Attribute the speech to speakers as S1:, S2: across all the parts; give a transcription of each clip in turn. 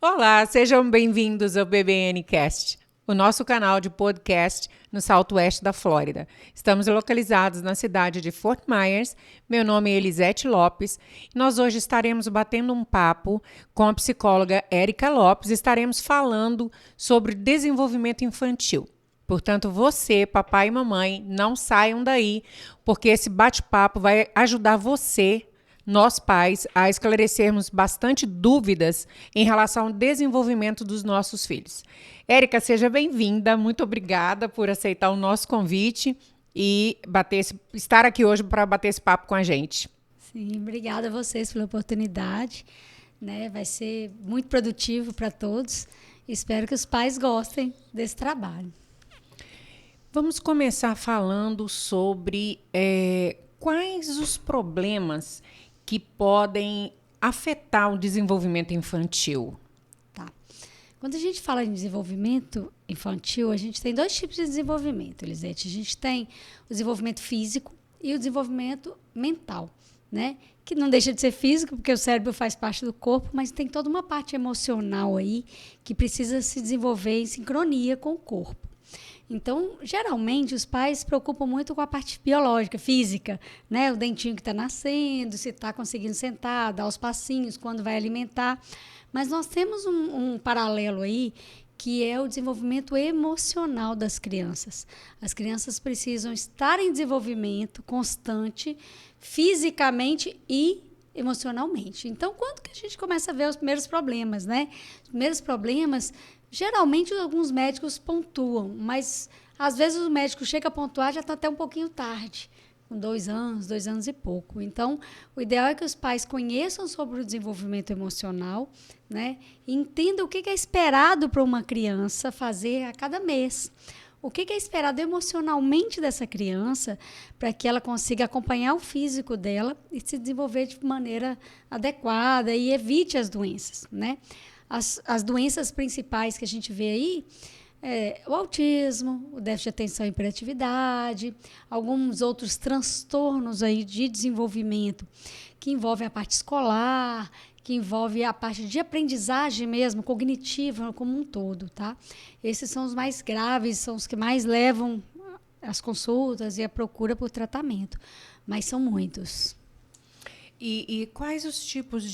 S1: Olá, sejam bem-vindos ao BBNcast, o nosso canal de podcast no Southwest da Flórida. Estamos localizados na cidade de Fort Myers. Meu nome é Elisete Lopes e nós hoje estaremos batendo um papo com a psicóloga Érica Lopes. Estaremos falando sobre desenvolvimento infantil. Portanto, você, papai e mamãe, não saiam daí, porque esse bate-papo vai ajudar você, nós pais, a esclarecermos bastante dúvidas em relação ao desenvolvimento dos nossos filhos. Érica, seja bem-vinda. Muito obrigada por aceitar o nosso convite e estar aqui hoje para bater esse papo com a gente.
S2: Sim, obrigada a vocês pela oportunidade. Vai ser muito produtivo para todos. Espero que os pais gostem desse trabalho.
S1: Vamos começar falando sobre quais os problemas que podem afetar o desenvolvimento infantil.
S2: Tá. Quando a gente fala em desenvolvimento infantil, a gente tem dois tipos de desenvolvimento, Elisete. A gente tem o desenvolvimento físico e o desenvolvimento mental, que não deixa de ser físico, porque o cérebro faz parte do corpo, mas tem toda uma parte emocional aí que precisa se desenvolver em sincronia com o corpo. Então, geralmente, os pais se preocupam muito com a parte biológica, física, o dentinho que está nascendo, se está conseguindo sentar, dar os passinhos, quando vai alimentar. Mas nós temos um paralelo aí, que é o desenvolvimento emocional das crianças. As crianças precisam estar em desenvolvimento constante, fisicamente e emocionalmente. Então, quando que a gente começa a ver os primeiros problemas, Os primeiros problemas, geralmente alguns médicos pontuam, mas às vezes o médico chega a pontuar já está até um pouquinho tarde, com 2 anos e pouco. Então, o ideal é que os pais conheçam sobre o desenvolvimento emocional, e entendam o que é esperado para uma criança fazer a cada mês. O que é esperado emocionalmente dessa criança para que ela consiga acompanhar o físico dela e se desenvolver de maneira adequada e evite as doenças, As doenças principais que a gente vê aí o autismo, o déficit de atenção e hiperatividade, alguns outros transtornos aí de desenvolvimento que envolvem a parte escolar, que envolve a parte de aprendizagem mesmo, cognitiva como um todo, tá? Esses são os mais graves, são os que mais levam as consultas e a procura por tratamento, mas são muitos.
S1: E quais os tipos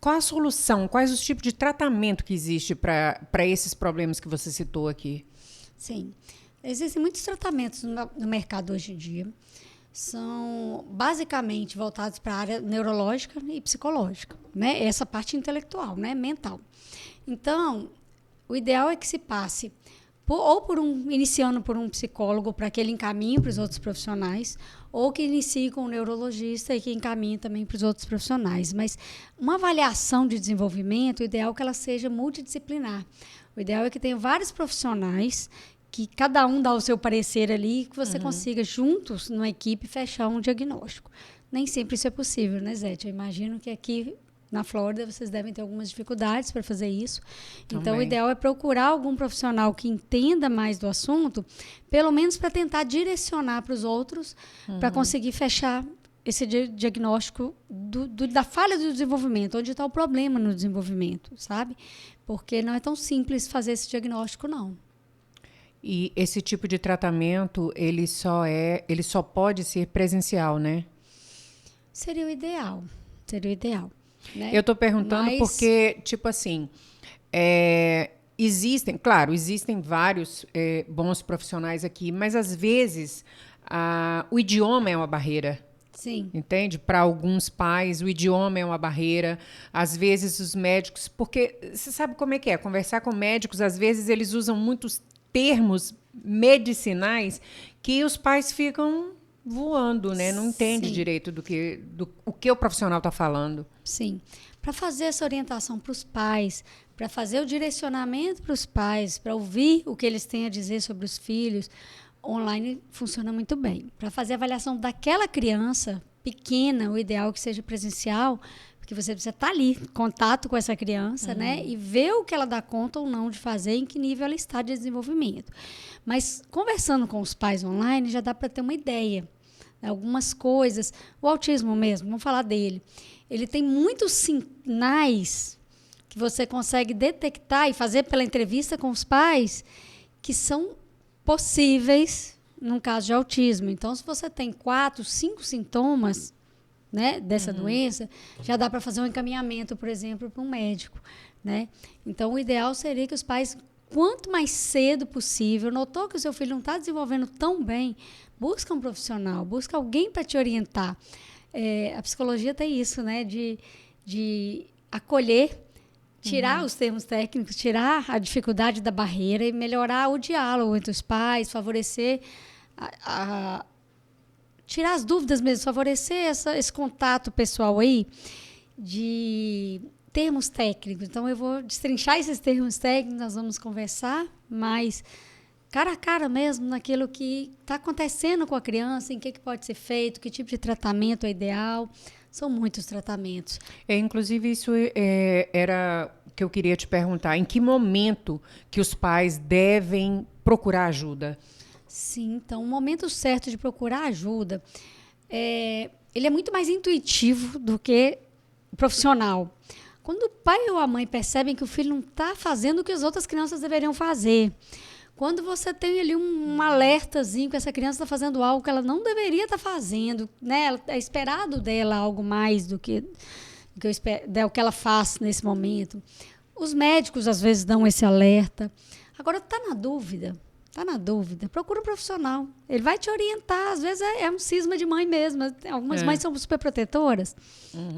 S1: qual a solução, quais os tipos de tratamento que existe para esses problemas que você citou aqui?
S2: Sim, existem muitos tratamentos no mercado hoje em dia. São basicamente voltados para a área neurológica e psicológica, Essa parte intelectual, mental. Então, o ideal é que se passe iniciando por um psicólogo para que ele encaminhe para os outros profissionais, ou que inicie com um neurologista e que encaminhe também para os outros profissionais. Mas uma avaliação de desenvolvimento, o ideal é que ela seja multidisciplinar. O ideal é que tenha vários profissionais, que cada um dá o seu parecer ali, que você consiga, juntos, numa equipe, fechar um diagnóstico. Nem sempre isso é possível, Zete? Eu imagino que aqui na Flórida vocês devem ter algumas dificuldades para fazer isso. Também. Então, o ideal é procurar algum profissional que entenda mais do assunto, pelo menos para tentar direcionar para os outros, para conseguir fechar esse diagnóstico da falha do desenvolvimento, onde está o problema no desenvolvimento, sabe? Porque não é tão simples fazer esse diagnóstico, não.
S1: E esse tipo de tratamento, ele só pode ser presencial, né?
S2: Seria o ideal.
S1: Eu estou perguntando porque, tipo assim, existem vários bons profissionais aqui, mas às vezes o idioma é uma barreira.
S2: Sim.
S1: Entende? Para alguns pais, o idioma é uma barreira. Às vezes os médicos... Porque você sabe como é que é? Conversar com médicos, às vezes eles usam muitos termos medicinais que os pais ficam voando, Não entende direito o que o profissional está falando.
S2: Sim. Para fazer essa orientação para os pais, para fazer o direcionamento para os pais, para ouvir o que eles têm a dizer sobre os filhos, online funciona muito bem. Para fazer a avaliação daquela criança pequena, o ideal é que seja presencial, porque você precisa estar ali, em contato com essa criança, e ver o que ela dá conta ou não de fazer, em que nível ela está de desenvolvimento. Mas, conversando com os pais online, já dá para ter uma ideia. Algumas coisas. O autismo mesmo, vamos falar dele. Ele tem muitos sinais que você consegue detectar e fazer pela entrevista com os pais que são possíveis num caso de autismo. Então, se você tem 4, 5 sintomas, né, dessa doença, já dá para fazer um encaminhamento, por exemplo, para um médico, né? Então, o ideal seria que os pais, quanto mais cedo possível, notou que o seu filho não está desenvolvendo tão bem, busca um profissional, busca alguém para te orientar. A psicologia tem isso, né, de acolher, tirar os termos técnicos, tirar a dificuldade da barreira e melhorar o diálogo entre os pais, favorecer tirar as dúvidas mesmo, favorecer esse contato pessoal aí de termos técnicos. Então, eu vou destrinchar esses termos técnicos, nós vamos conversar mais cara a cara mesmo naquilo que está acontecendo com a criança, em que pode ser feito, que tipo de tratamento é ideal. São muitos tratamentos.
S1: Inclusive, isso era o que eu queria te perguntar. Em que momento que os pais devem procurar ajuda?
S2: Sim, então o momento certo de procurar ajuda, ele é muito mais intuitivo do que profissional. Quando o pai ou a mãe percebem que o filho não está fazendo o que as outras crianças deveriam fazer, quando você tem ali um alertazinho que essa criança está fazendo algo que ela não deveria estar fazendo, né? É esperado dela algo mais do que o que ela faz nesse momento. Os médicos, às vezes, dão esse alerta. Agora, está na dúvida, procura um profissional. Ele vai te orientar. Às vezes é um cisma de mãe mesmo. Algumas mães são super protetoras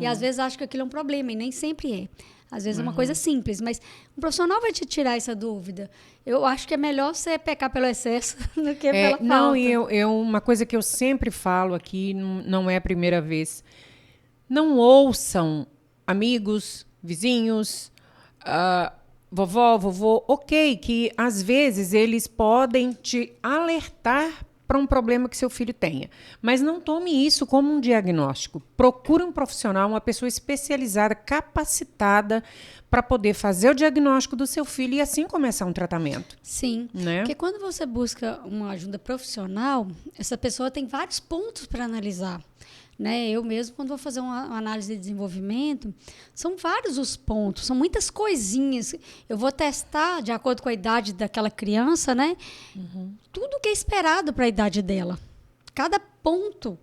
S2: e às vezes acham que aquilo é um problema e nem sempre é. Às vezes é uma coisa simples, mas um profissional vai te tirar essa dúvida. Eu acho que é melhor você pecar pelo excesso do que pela falta.
S1: Não, uma coisa que eu sempre falo aqui, não é a primeira vez. Não ouçam amigos, vizinhos, vovó, vovô, ok, que às vezes eles podem te alertar para um problema que seu filho tenha. Mas não tome isso como um diagnóstico. Procure um profissional, uma pessoa especializada, capacitada para poder fazer o diagnóstico do seu filho e assim começar um tratamento.
S2: Sim,
S1: né?
S2: Porque quando você busca uma ajuda profissional, essa pessoa tem vários pontos para analisar. Né? Eu mesmo, quando vou fazer uma análise de desenvolvimento, são vários os pontos, são muitas coisinhas. Eu vou testar de acordo com a idade daquela criança, né? Tudo que é esperado para a idade dela. Cada ponto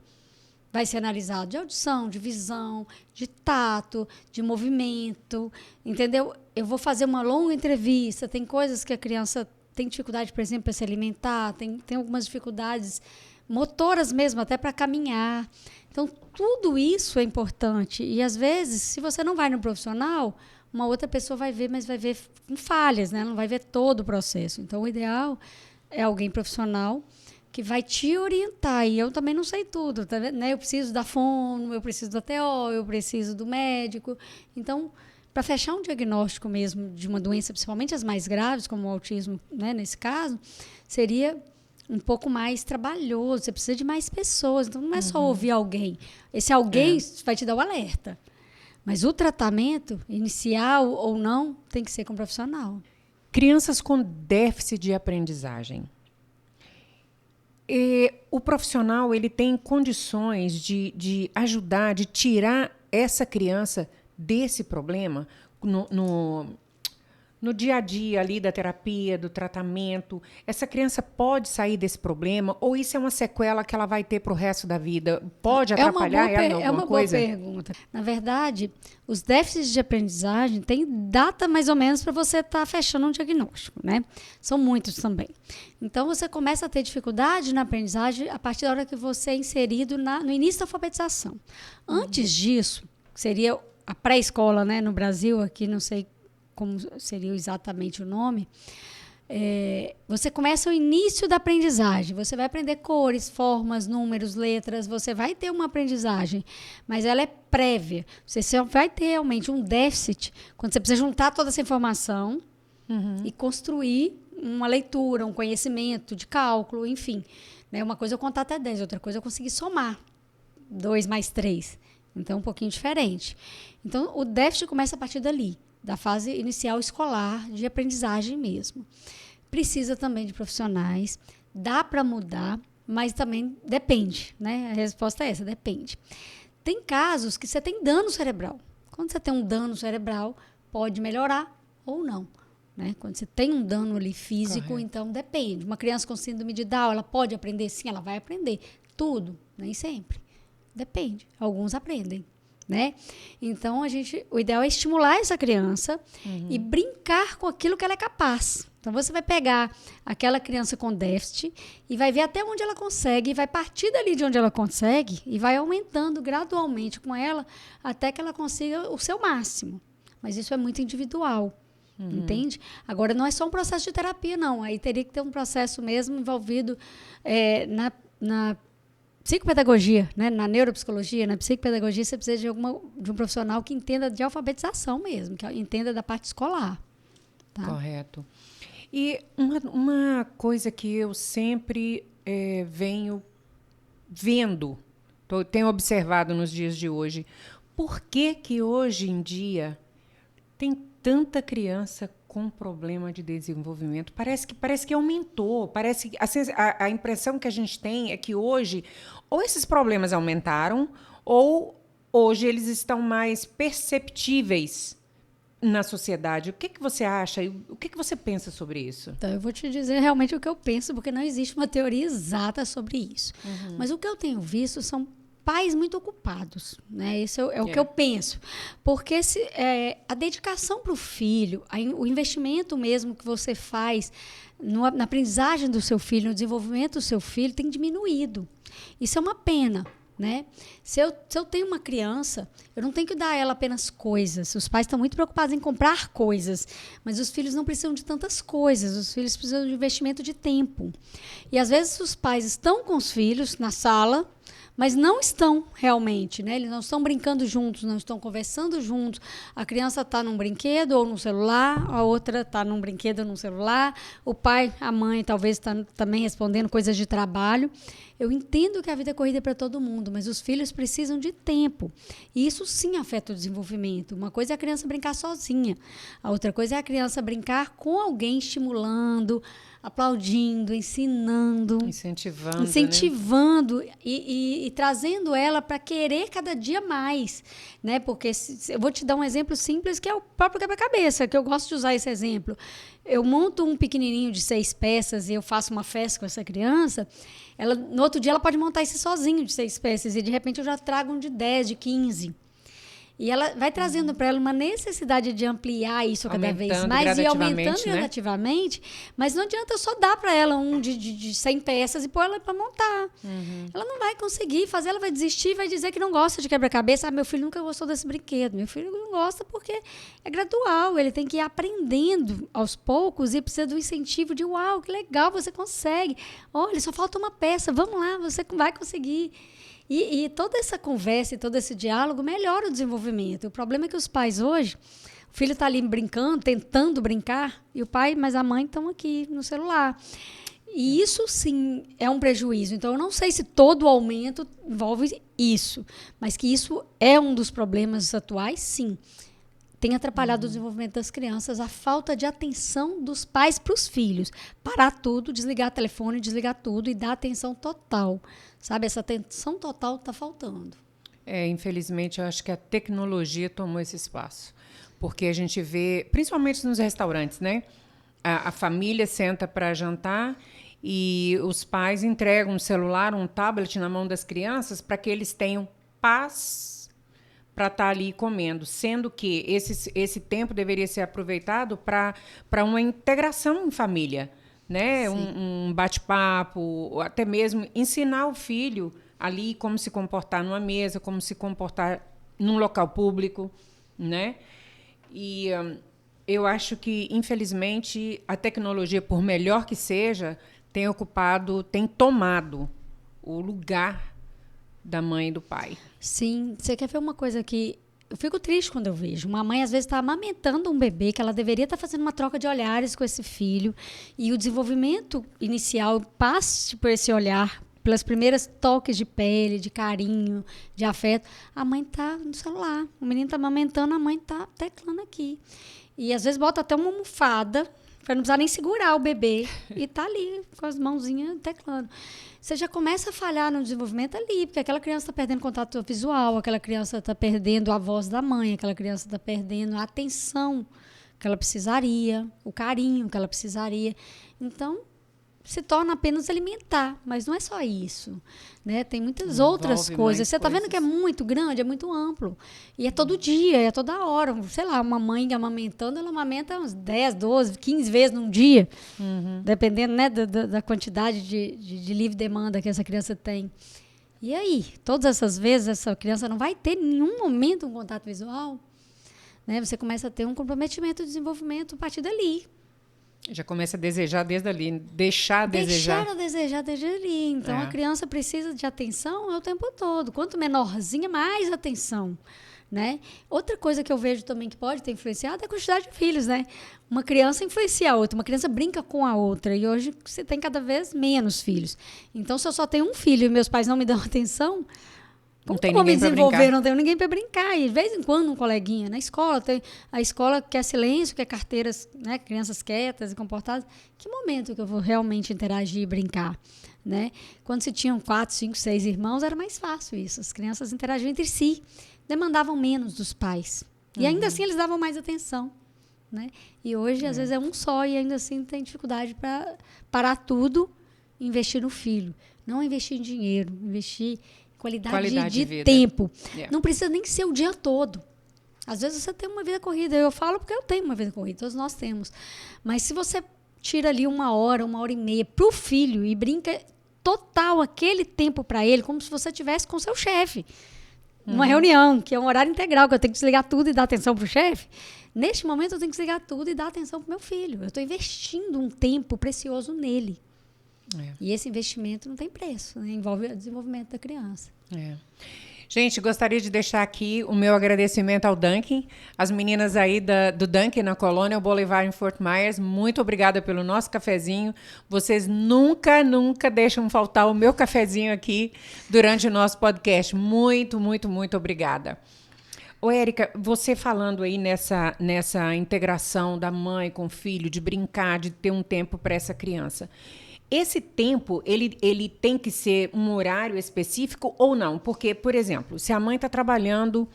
S2: vai ser analisado de audição, de visão, de tato, de movimento, entendeu? Eu vou fazer uma longa entrevista, tem coisas que a criança tem dificuldade, por exemplo, para se alimentar, tem algumas dificuldades motoras mesmo, até para caminhar. Então, tudo isso é importante. E, às vezes, se você não vai no profissional, uma outra pessoa vai ver, mas vai ver com falhas, né? Não vai ver todo o processo. Então, o ideal é alguém profissional que vai te orientar. E eu também não sei tudo, tá vendo? Né? Eu preciso da fono, eu preciso da TO, eu preciso do médico. Então, para fechar um diagnóstico mesmo de uma doença, principalmente as mais graves, como o autismo, né, nesse caso, seria um pouco mais trabalhoso, você precisa de mais pessoas. Então, não é só ouvir alguém. Esse alguém vai te dar o alerta. Mas o tratamento, inicial ou não, tem que ser com um profissional.
S1: Crianças com déficit de aprendizagem. O profissional ele tem condições de ajudar, de tirar essa criança desse problema no dia a dia ali da terapia, do tratamento. Essa criança pode sair desse problema ou isso é uma sequela que ela vai ter para o resto da vida? Pode atrapalhar ela em alguma coisa?
S2: É uma boa pergunta. Na verdade, os déficits de aprendizagem têm data mais ou menos para você estar fechando um diagnóstico, né? São muitos também. Então, você começa a ter dificuldade na aprendizagem a partir da hora que você é inserido no início da alfabetização. Antes disso, seria a pré-escola, né? No Brasil, aqui não sei como seria exatamente o nome, você começa o início da aprendizagem. Você vai aprender cores, formas, números, letras, você vai ter uma aprendizagem, mas ela é prévia. Você só vai ter realmente um déficit quando você precisa juntar toda essa informação e construir uma leitura, um conhecimento de cálculo, enfim. Né? Uma coisa é eu contar até 10, outra coisa é eu conseguir somar 2 mais 3. Então, um pouquinho diferente. Então, o déficit começa a partir dali, da fase inicial escolar, de aprendizagem mesmo. Precisa também de profissionais, dá para mudar, mas também depende, né? A resposta é essa, depende. Tem casos que você tem dano cerebral. Quando você tem um dano cerebral, pode melhorar ou não. Né? Quando você tem um dano ali físico,
S1: Correto.
S2: então depende. Uma criança com síndrome de Down, ela pode aprender? Sim, ela vai aprender. Tudo, nem sempre. Depende. Alguns aprendem. Né? Então, o ideal é estimular essa criança e brincar com aquilo que ela é capaz. Então, você vai pegar aquela criança com déficit e vai ver até onde ela consegue, e vai partir dali de onde ela consegue e vai aumentando gradualmente com ela até que ela consiga o seu máximo. Mas isso é muito individual, entende? Agora, não é só um processo de terapia, não. Aí teria que ter um processo mesmo envolvido na psicopedagogia, né? Na neuropsicologia, na psicopedagogia, você precisa de um profissional que entenda de alfabetização mesmo, que entenda da parte escolar. Tá?
S1: Correto. E uma coisa que eu sempre venho vendo, tenho observado nos dias de hoje, por que hoje em dia tem tanta criança com problema de desenvolvimento? Parece que aumentou. Parece que a impressão que a gente tem é que hoje ou esses problemas aumentaram ou hoje eles estão mais perceptíveis na sociedade. O que você acha? O que você pensa sobre isso?
S2: Então, eu vou te dizer realmente o que eu penso, porque não existe uma teoria exata sobre isso. Mas o que eu tenho visto são pais muito ocupados, né? Isso é o que eu penso. Porque a dedicação para o filho, o investimento mesmo que você faz na aprendizagem do seu filho, no desenvolvimento do seu filho, tem diminuído. Isso é uma pena. Né? Se eu tenho uma criança, eu não tenho que dar a ela apenas coisas. Os pais estão muito preocupados em comprar coisas, mas os filhos não precisam de tantas coisas. Os filhos precisam de investimento de tempo. E às vezes os pais estão com os filhos na sala, mas não estão realmente, né? Eles não estão brincando juntos, não estão conversando juntos. A criança está num brinquedo ou no celular, a outra está num brinquedo ou no celular. O pai, a mãe, talvez está também respondendo coisas de trabalho. Eu entendo que a vida é corrida para todo mundo, mas os filhos precisam de tempo. E isso sim afeta o desenvolvimento. Uma coisa é a criança brincar sozinha. A outra coisa é a criança brincar com alguém estimulando, aplaudindo, ensinando. Incentivando, né? e trazendo ela para querer cada dia mais. Né? Porque eu vou te dar um exemplo simples, que é o próprio quebra-cabeça, que eu gosto de usar esse exemplo. Eu monto um pequenininho de 6 peças e eu faço uma festa com essa criança. No outro dia ela pode montar esse sozinho de 6 peças e de repente eu já trago um de 10, de 15. E ela vai trazendo para ela uma necessidade de ampliar isso cada vez mais e aumentando gradativamente, mas não adianta só dar para ela um de 100 peças e pôr ela para montar. Ela não vai conseguir fazer, ela vai desistir, vai dizer que não gosta de quebra-cabeça. Meu filho nunca gostou desse brinquedo. Meu filho não gosta porque é gradual, ele tem que ir aprendendo aos poucos e precisa do incentivo de uau, que legal, você consegue. Olha, só falta uma peça, vamos lá, você vai conseguir. E toda essa conversa e todo esse diálogo melhora o desenvolvimento. O problema é que os pais hoje, o filho está ali brincando, tentando brincar, e o pai, mas a mãe estão aqui no celular. E isso sim é um prejuízo. Então, eu não sei se todo o aumento envolve isso, mas que isso é um dos problemas atuais, sim. Tem atrapalhado o desenvolvimento das crianças, a falta de atenção dos pais para os filhos. Parar tudo, desligar o telefone, desligar tudo e dar atenção total. Sabe, essa atenção total está faltando.
S1: Infelizmente, eu acho que a tecnologia tomou esse espaço. Porque a gente vê, principalmente nos restaurantes, né? A família senta para jantar e os pais entregam um celular, um tablet na mão das crianças para que eles tenham paz para estar ali comendo, sendo que esse tempo deveria ser aproveitado para uma integração em família, né? Um bate-papo, até mesmo ensinar o filho ali como se comportar numa mesa, como se comportar num local público, né? E eu acho que, infelizmente, a tecnologia, por melhor que seja, tem tomado o lugar da mãe e do pai.
S2: Sim, você quer ver uma coisa que eu fico triste quando eu vejo. Uma mãe, às vezes, está amamentando um bebê, que ela deveria estar fazendo uma troca de olhares com esse filho, e o desenvolvimento inicial passa por esse olhar, pelas primeiras toques de pele, de carinho, de afeto. A mãe está no celular, o menino está amamentando, a mãe está teclando aqui. E, às vezes, bota até uma almofada Para não precisar nem segurar o bebê e tá ali com as mãozinhas teclando. Você já começa a falhar no desenvolvimento ali, porque aquela criança está perdendo contato visual, aquela criança está perdendo a voz da mãe, aquela criança está perdendo a atenção que ela precisaria, o carinho que ela precisaria. Então, se torna apenas alimentar, mas não é só isso, né? Tem muitas outras coisas. Você está vendo que é muito grande, é muito amplo. E é todo dia, é toda hora. Sei lá, uma mãe amamentando, ela amamenta uns 10, 12, 15 vezes num dia, dependendo, né, da quantidade de livre demanda que essa criança tem. E aí, todas essas vezes, essa criança não vai ter em nenhum momento um contato visual, né? Você começa a ter um comprometimento de desenvolvimento a partir dali.
S1: Já começa a desejar desde ali, deixar a desejar
S2: desde ali. Então, a criança precisa de atenção o tempo todo. Quanto menorzinha, mais atenção, né? Outra coisa que eu vejo também que pode ter influenciado é a quantidade de filhos, né? Uma criança influencia a outra, uma criança brinca com a outra. E hoje você tem cada vez menos filhos. Então, se eu só tenho um filho e meus pais não me dão atenção... Como que eu vou me desenvolver? Não tenho ninguém para brincar. E de vez em quando um coleguinha. Na escola, a escola quer silêncio, quer carteiras, né, crianças quietas e comportadas. Que momento que eu vou realmente interagir e brincar? Né? Quando se tinham 4, 5, 6 irmãos, era mais fácil isso. As crianças interagiam entre si, demandavam menos dos pais. E ainda assim eles davam mais atenção. Né? E hoje, às vezes, é um só e ainda assim tem dificuldade para parar tudo e investir no filho. Não investir em dinheiro, investir... Qualidade de tempo. Não precisa nem ser o dia todo. Às vezes você tem uma vida corrida. Eu falo porque eu tenho uma vida corrida. Todos nós temos. Mas se você tira ali 1 hora e meia para o filho e brinca total aquele tempo para ele, como se você estivesse com o seu chefe. Numa reunião, que é um horário integral, que eu tenho que desligar tudo e dar atenção para o chefe. Neste momento eu tenho que desligar tudo e dar atenção para o meu filho. Eu estou investindo um tempo precioso nele. E esse investimento não tem preço, né? Envolve o desenvolvimento da criança.
S1: Gente, gostaria de deixar aqui o meu agradecimento ao Dunkin', as meninas aí do Dunkin' na Colônia Boulevard em Fort Myers. Muito obrigada pelo nosso cafezinho. Vocês nunca deixam faltar o meu cafezinho aqui durante o nosso podcast. Muito, muito, muito obrigada. Ô, Érica, você falando aí nessa integração da mãe com o filho, de brincar, de ter um tempo para essa criança. Esse tempo, ele tem que ser um horário específico ou não? Porque, por exemplo, se a mãe está trabalhando,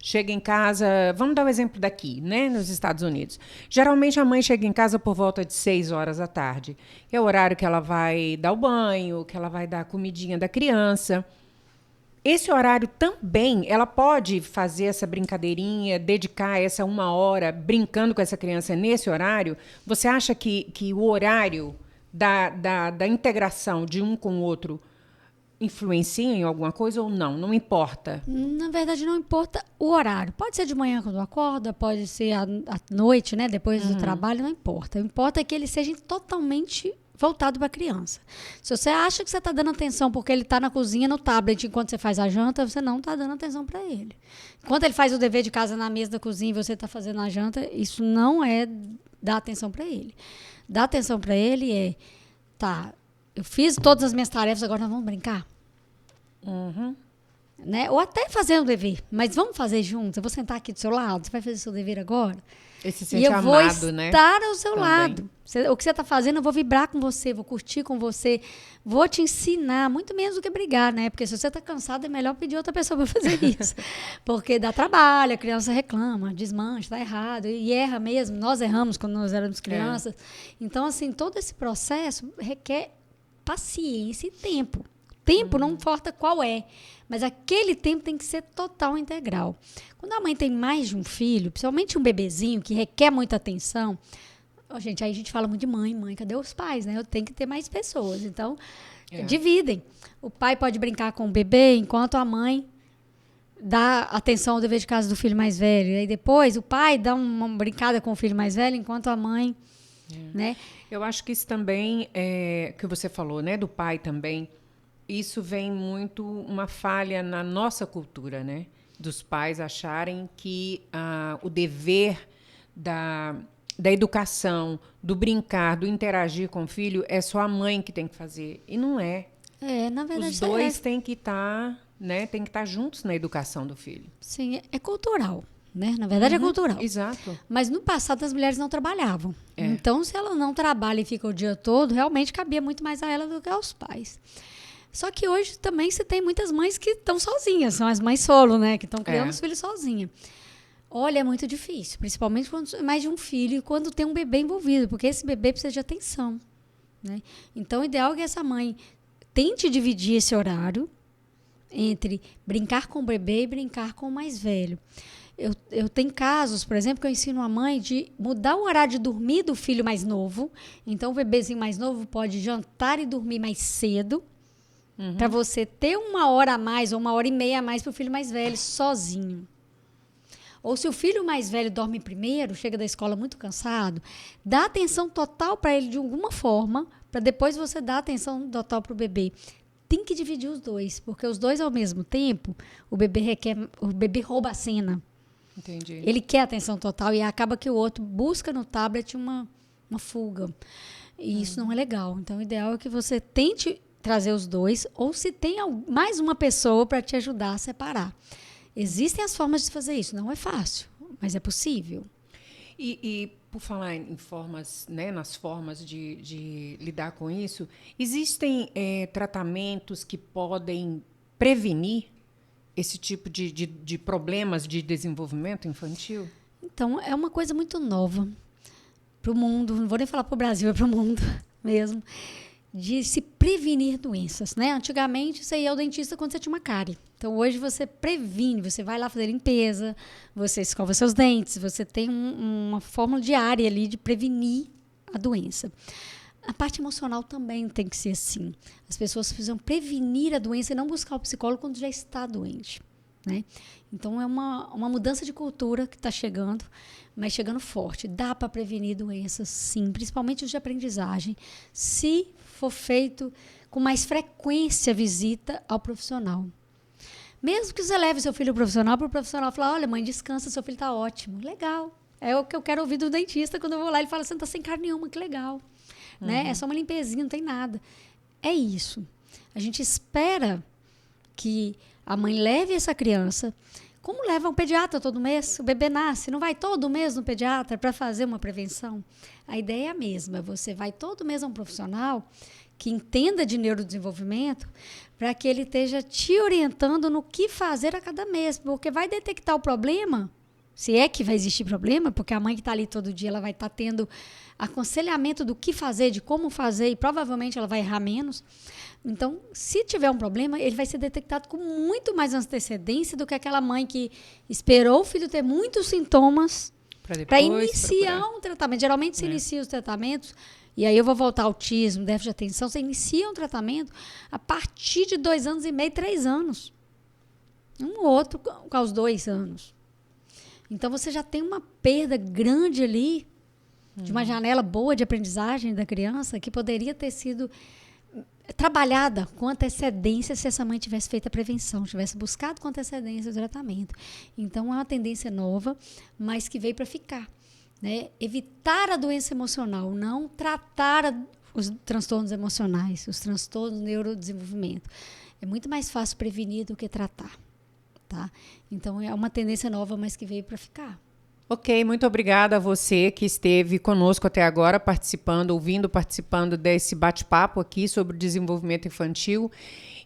S1: chega em casa... Vamos dar o exemplo daqui, né, nos Estados Unidos. Geralmente, a mãe chega em casa por volta de 6 horas da tarde. É o horário que ela vai dar o banho, que ela vai dar a comidinha da criança. Esse horário também, ela pode fazer essa brincadeirinha, dedicar essa 1 hora brincando com essa criança nesse horário? Você acha que o horário... Da integração de um com o outro influencia em alguma coisa ou não? Não importa?
S2: Na verdade, não importa o horário. Pode ser de manhã quando acorda, pode ser à noite, né, depois do trabalho, não importa. O que importa é que ele seja totalmente voltado para a criança. Se você acha que você está dando atenção porque ele está na cozinha, no tablet, enquanto você faz a janta, você não está dando atenção para ele. Enquanto ele faz o dever de casa na mesa da cozinha e você está fazendo a janta, isso não é dar atenção para ele. Dar atenção para ele tá, eu fiz todas as minhas tarefas, agora nós vamos brincar. Né? Ou até fazer o dever, mas vamos fazer juntos. Eu vou sentar aqui do seu lado, você vai fazer o seu dever agora?
S1: Esse sente
S2: e eu
S1: amado,
S2: vou estar,
S1: né?
S2: Ao seu lado. O que você está fazendo, eu vou vibrar com você, vou curtir com você, vou te ensinar, muito menos do que brigar, né? Porque se você está cansado, é melhor pedir outra pessoa para fazer isso. Porque dá trabalho, a criança reclama, desmancha, está errado, e erra mesmo. Nós erramos quando nós éramos crianças. Então, assim, todo esse processo requer paciência e tempo. Tempo não importa qual é, mas aquele tempo tem que ser total integral. Quando a mãe tem mais de um filho, principalmente um bebezinho que requer muita atenção, gente, aí a gente fala muito de mãe, cadê os pais, né? Eu tenho que ter mais pessoas. Então, dividem. O pai pode brincar com o bebê enquanto a mãe dá atenção ao dever de casa do filho mais velho. E aí depois o pai dá uma brincada com o filho mais velho enquanto a mãe, né?
S1: Eu acho que isso também, que você falou, né? Do pai também. Isso vem muito uma falha na nossa cultura, né? Dos pais acharem que o dever da educação, do brincar, do interagir com o filho é só a mãe que tem que fazer. E não é.
S2: Na verdade,
S1: os dois têm que estar, né? Tem que estar juntos na educação do filho.
S2: Sim, é cultural. né? Na verdade, é cultural.
S1: Exato.
S2: Mas no passado as mulheres não trabalhavam.
S1: É.
S2: Então, se ela não trabalha e fica o dia todo, realmente cabia muito mais a ela do que aos pais. Só que hoje também você tem muitas mães que estão sozinhas, são as mães solo, né? Que estão criando os filhos sozinhas. Olha, é muito difícil, principalmente quando é mais de um filho e quando tem um bebê envolvido, porque esse bebê precisa de atenção, né? Então, o ideal é que essa mãe tente dividir esse horário entre brincar com o bebê e brincar com o mais velho. Eu tenho casos, por exemplo, que eu ensino a mãe de mudar o horário de dormir do filho mais novo. Então, o bebezinho mais novo pode jantar e dormir mais cedo, para você ter 1 hora a mais ou 1h30 a mais para o filho mais velho, sozinho. Ou se o filho mais velho dorme primeiro, chega da escola muito cansado, dá atenção total para ele de alguma forma, para depois você dar atenção total para o bebê. Tem que dividir os dois, porque os dois ao mesmo tempo, o bebê rouba a cena.
S1: Entendi.
S2: Ele quer atenção total e acaba que o outro busca no tablet uma fuga. E isso não é legal. Então, o ideal é que você tente trazer os dois, ou se tem mais uma pessoa para te ajudar a separar. Existem as formas de fazer isso. Não é fácil, mas é possível.
S1: E por falar em formas, né, nas formas de lidar com isso, existem tratamentos que podem prevenir esse tipo de problemas de desenvolvimento infantil?
S2: Então, é uma coisa muito nova para o mundo, não vou nem falar para o Brasil, é para o mundo mesmo, de se prevenir doenças, né? Antigamente, você ia ao dentista quando você tinha uma cárie. Então, hoje você previne, você vai lá fazer limpeza, você escova seus dentes, você tem uma fórmula diária ali de prevenir a doença. A parte emocional também tem que ser assim. As pessoas precisam prevenir a doença e não buscar o psicólogo quando já está doente, né? Então, é uma mudança de cultura que está chegando, mas chegando forte. Dá para prevenir doenças, sim, principalmente os de aprendizagem, se for feito com mais frequência visita ao profissional. Mesmo que você leve seu filho ao profissional, para o profissional falar, olha, mãe, descansa, seu filho está ótimo. Legal. É o que eu quero ouvir do dentista quando eu vou lá. Ele fala, você não está sem cárie nenhuma, que legal. Né? É só uma limpezinha, não tem nada. É isso. A gente espera que a mãe leve essa criança, como leva um pediatra todo mês, o bebê nasce, não vai todo mês no pediatra para fazer uma prevenção? A ideia é a mesma, você vai todo mês a um profissional que entenda de neurodesenvolvimento para que ele esteja te orientando no que fazer a cada mês, porque vai detectar o problema, se é que vai existir problema, porque a mãe que está ali todo dia, ela vai estar tendo aconselhamento do que fazer, de como fazer, e provavelmente ela vai errar menos. Então, se tiver um problema, ele vai ser detectado com muito mais antecedência do que aquela mãe que esperou o filho ter muitos sintomas para iniciar um tratamento. Geralmente se inicia os tratamentos, e aí eu vou voltar ao autismo, déficit de atenção, você inicia um tratamento a partir de 2 anos e meio, 3 anos. Um outro aos 2 anos. Então, você já tem uma perda grande ali de uma janela boa de aprendizagem da criança que poderia ter sido trabalhada com antecedência se essa mãe tivesse feito a prevenção, tivesse buscado com antecedência o tratamento. Então, é uma tendência nova, mas que veio para ficar, né? Evitar a doença emocional, não tratar os transtornos emocionais, os transtornos do neurodesenvolvimento. É muito mais fácil prevenir do que tratar, tá? Então, é uma tendência nova, mas que veio para ficar.
S1: Ok, muito obrigada a você que esteve conosco até agora, participando desse bate-papo aqui sobre o desenvolvimento infantil.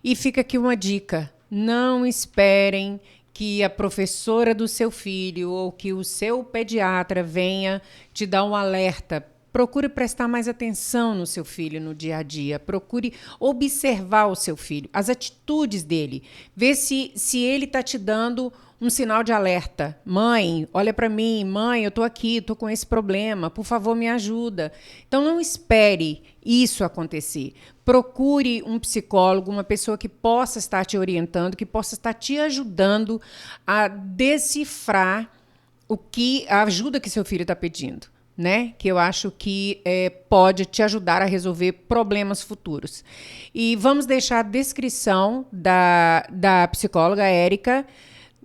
S1: E fica aqui uma dica: não esperem que a professora do seu filho ou que o seu pediatra venha te dar um alerta. Procure prestar mais atenção no seu filho no dia a dia. Procure observar o seu filho, as atitudes dele. Ver se ele está te dando um sinal de alerta. Mãe, olha para mim. Mãe, eu estou aqui, estou com esse problema. Por favor, me ajuda. Então, não espere isso acontecer. Procure um psicólogo, uma pessoa que possa estar te orientando, que possa estar te ajudando a decifrar a ajuda que seu filho está pedindo, né? Que eu acho que pode te ajudar a resolver problemas futuros. E vamos deixar a descrição da psicóloga Érica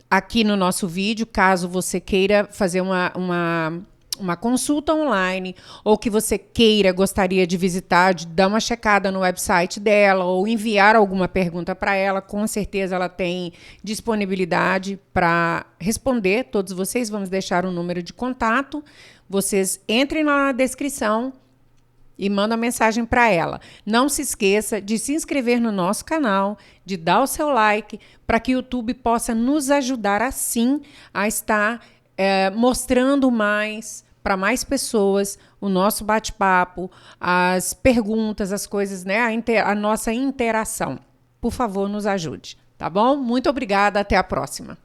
S1: aqui no nosso vídeo, caso você queira fazer uma consulta online, ou que você gostaria de visitar, de dar uma checada no website dela, ou enviar alguma pergunta para ela, com certeza ela tem disponibilidade para responder todos vocês. Vamos deixar um número de contato. Vocês entrem lá na descrição e mandam mensagem para ela. Não se esqueça de se inscrever no nosso canal, de dar o seu like, para que o YouTube possa nos ajudar assim a estar mostrando mais para mais pessoas o nosso bate-papo, as perguntas, as coisas, né? A nossa interação. Por favor, nos ajude, tá bom? Muito obrigada, até a próxima.